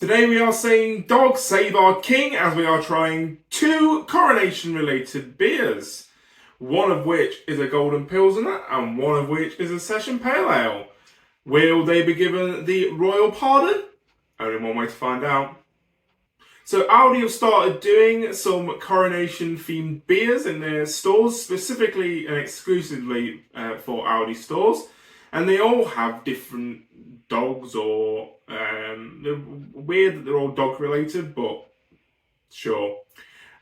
Today we are saying Dog Save Our King as we are trying two Coronation related beers. One of which is a Golden Pilsner and one of which is a Session Pale Ale. Will they be given the royal pardon? Only one way to find out. So Aldi have started doing some Coronation themed beers in their stores, specifically and exclusively for Aldi stores. And they all have different dogs or they're weird that they're all dog related, but sure.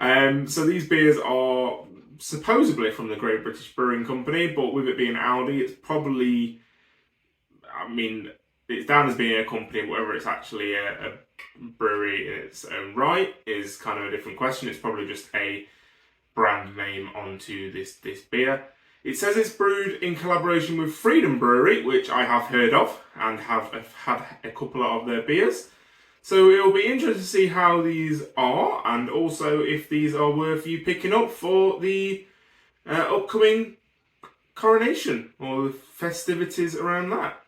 So these beers are supposedly from the Great British Brewing Company, but with it being Aldi, it's probably, it's down as being a company, but whether it's actually a brewery in its own right is kind of a different question. It's probably just a brand name onto this beer. It says it's brewed in collaboration with Freedom Brewery, which I have heard of and have had a couple of their beers. So it'll be interesting to see how these are and also if these are worth you picking up for the upcoming coronation or the festivities around that.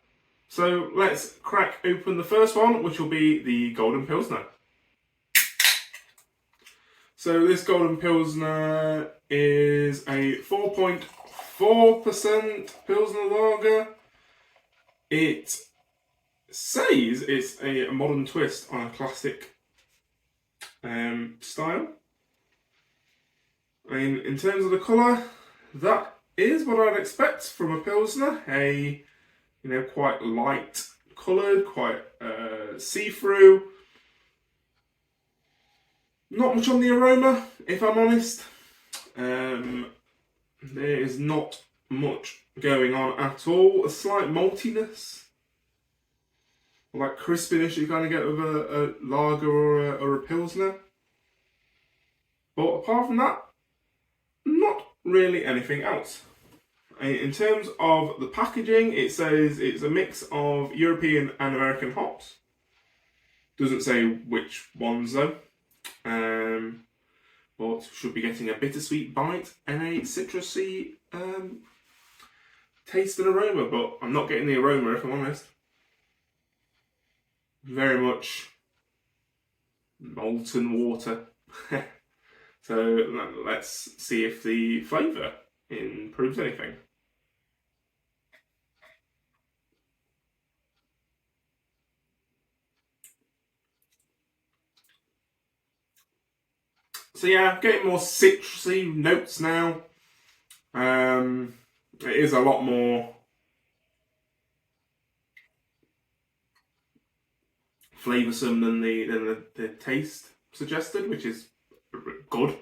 So let's crack open the first one, which will be the Golden Pilsner. So this Golden Pilsner is a 4.4% Pilsner lager. It says it's a modern twist on a classic style. I mean, in terms of the colour, that is what I'd expect from a Pilsner. A quite light coloured, quite see-through. Not much on the aroma, if I'm honest. There is not much going on at all. A slight maltiness, like crispiness you kind of get with a lager or a Pilsner. But apart from that, not really anything else. In terms of the packaging, it says it's a mix of European and American hops. Doesn't say which ones though. But should be getting a bittersweet bite and a citrusy taste and aroma, but I'm not getting the aroma if I'm honest. Very much molten water. So let's see if the flavour improves anything. So yeah, getting more citrusy notes now. It is a lot more flavoursome than the taste suggested, which is good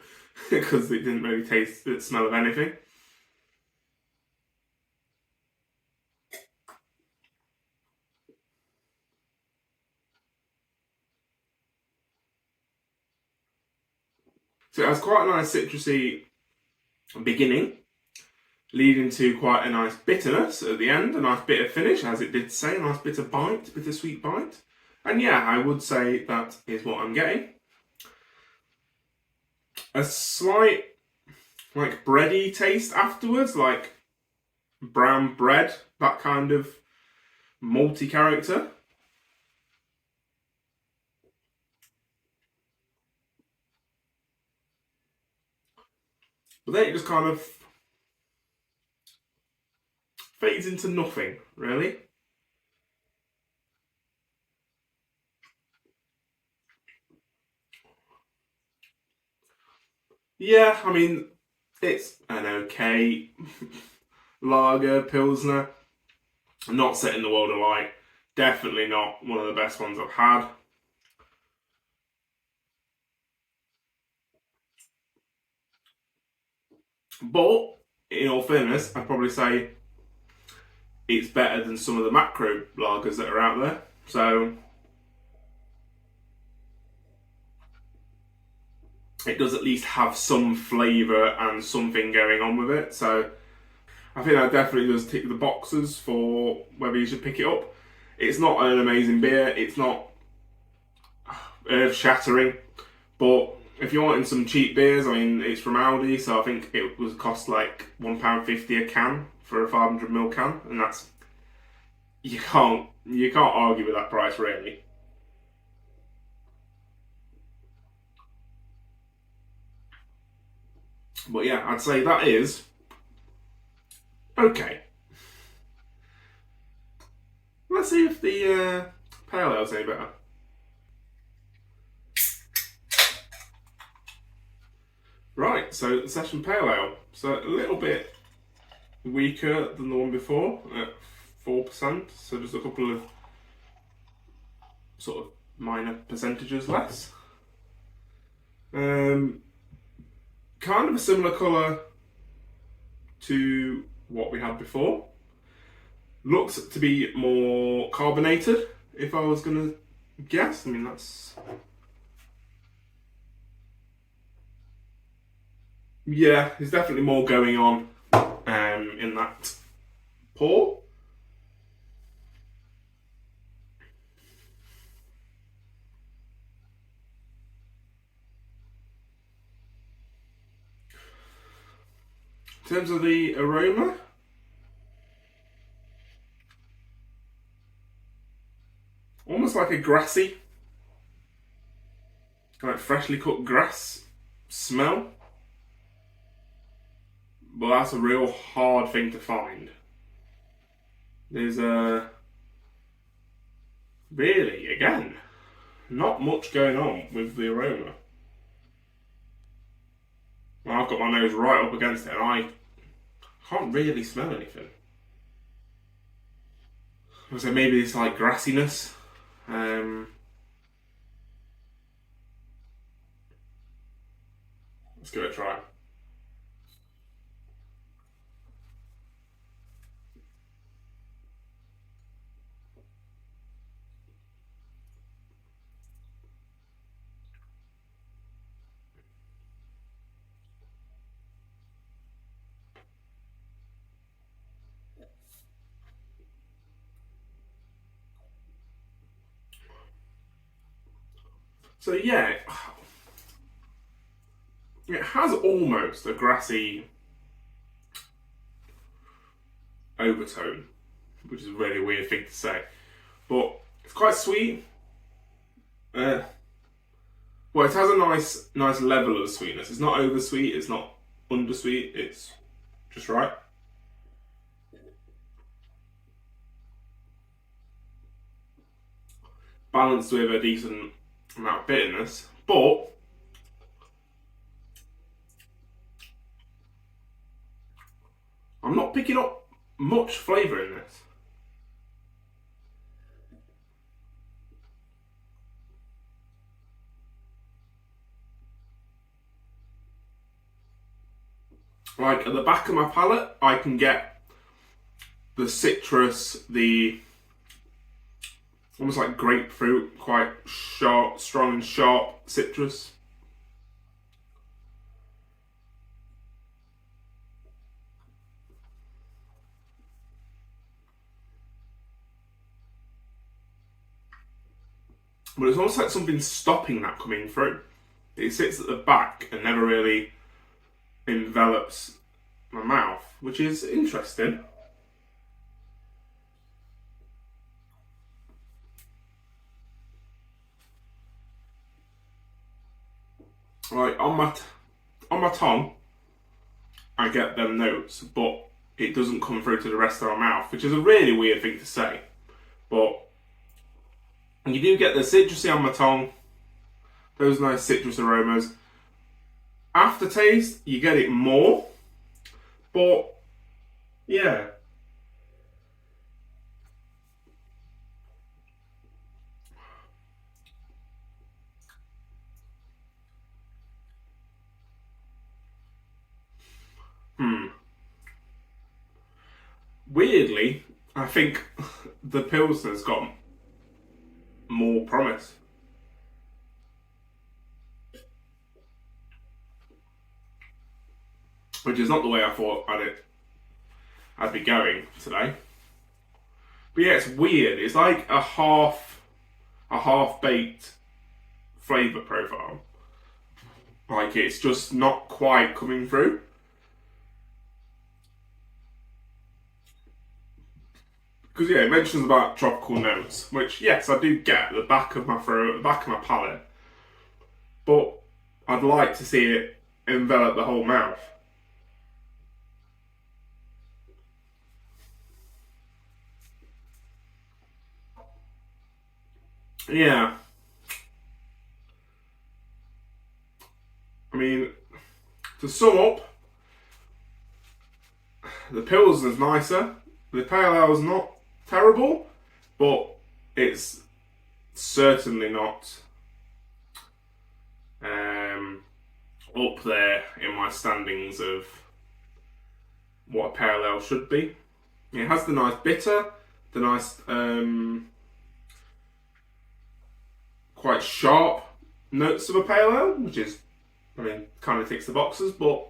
because it didn't really taste the smell of anything. So it has quite a nice citrusy beginning, leading to quite a nice bitterness at the end, a nice bitter finish, as it did say, a nice bittersweet bite. And yeah, I would say that is what I'm getting. A slight, like, bready taste afterwards, like brown bread, that kind of malty character. But then it just kind of fades into nothing, really. Yeah, I mean, it's an okay lager, Pilsner. Not setting the world alight. Definitely not one of the best ones I've had. But, in all fairness, I'd probably say it's better than some of the macro lagers that are out there. So, it does at least have some flavour and something going on with it. So, I think that definitely does tick the boxes for whether you should pick it up. It's not an amazing beer. It's not earth-shattering. But if you're wanting some cheap beers, I mean, it's from Aldi, so I think it was cost like £1.50 a can for a 500ml can, and that's you can't argue with that price really. But yeah, I'd say that is okay. Let's see if the pale ale's any better. Right, so the session pale ale. So a little bit weaker than the one before at 4%. So just a couple of sort of minor percentages less. Kind of a similar colour to what we had before. Looks to be more carbonated, if I was going to guess. I mean, that's... Yeah, there's definitely more going on in that pour. In terms of the aroma, almost like a grassy, like freshly cut grass smell. But that's a real hard thing to find. There's really, again, not much going on with the aroma. Well, I've got my nose right up against it and I can't really smell anything. So maybe it's like grassiness. Let's give it a try. So yeah, it has almost a grassy overtone, which is a really weird thing to say, but it's quite sweet. Well, it has a nice level of sweetness. It's not over sweet, it's not under sweet, it's just right. Balanced with a decent amount of bitterness, but I'm not picking up much flavour in this. Like at the back of my palate, I can get the citrus, the almost like grapefruit, quite sharp, strong and sharp citrus. But it's almost like something stopping that coming through. It sits at the back and never really envelops my mouth, which is interesting. Like on my tongue, I get them notes, but it doesn't come through to the rest of my mouth, which is a really weird thing to say. But you do get the citrusy on my tongue, those nice citrus aromas. Aftertaste, you get it more, but yeah. Weirdly, I think the Pilsner's got more promise. Which is not the way I thought I'd be going today. But yeah, it's weird. It's like a half-baked flavour profile. Like it's just not quite coming through. Because yeah, it mentions about tropical notes, which yes, I do get at the back of my throat, the back of my palate. But I'd like to see it envelop the whole mouth. Yeah. I mean, to sum up, the Pilsner's nicer. The Pale Ale's not terrible, but it's certainly not up there in my standings of what a Pale Ale should be. It has the nice bitter, the nice quite sharp notes of a Pale Ale, which is, I mean, kind of ticks the boxes, but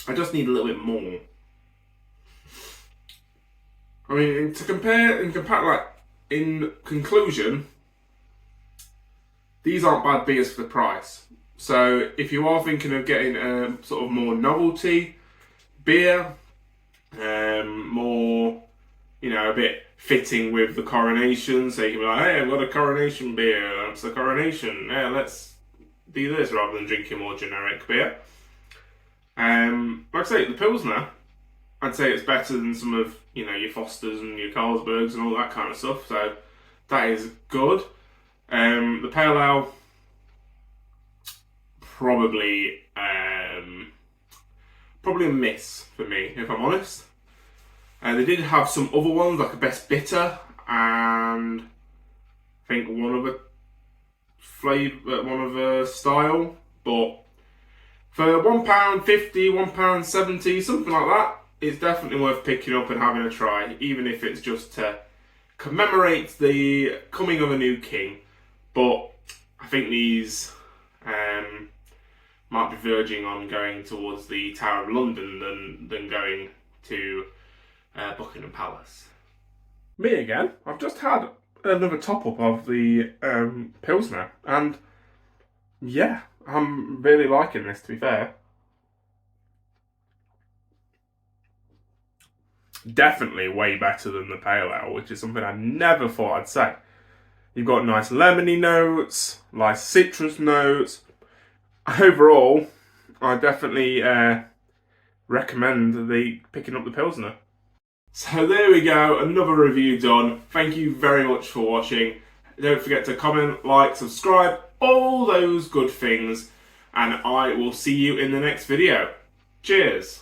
I just need a little bit more. I mean, to compare, like, in conclusion, these aren't bad beers for the price. So if you are thinking of getting a sort of more novelty beer, more, a bit fitting with the Coronation, so you can be like, hey, I've got a Coronation beer, it's a Coronation, yeah, let's do this rather than drinking more generic beer. Like I say, the Pilsner, I'd say it's better than some of, your Fosters and your Carlsbergs and all that kind of stuff, so that is good. The Pale Ale, probably a miss for me, if I'm honest. They did have some other ones, like a Best Bitter, and I think one other flavour, one other style, but for £1.50, £1.70, something like that, it's definitely worth picking up and having a try, even if it's just to commemorate the coming of a new king. But I think these might be verging on going towards the Tower of London than going to Buckingham Palace. Me again. I've just had another top up of the Pilsner, and yeah, I'm really liking this, to be fair. Definitely way better than the Pale Ale, which is something I never thought I'd say. You've got nice lemony notes, nice citrus notes. Overall, I definitely recommend picking up the Pilsner. So there we go, another review done. Thank you very much for watching. Don't forget to comment, like, subscribe, all those good things. And I will see you in the next video. Cheers.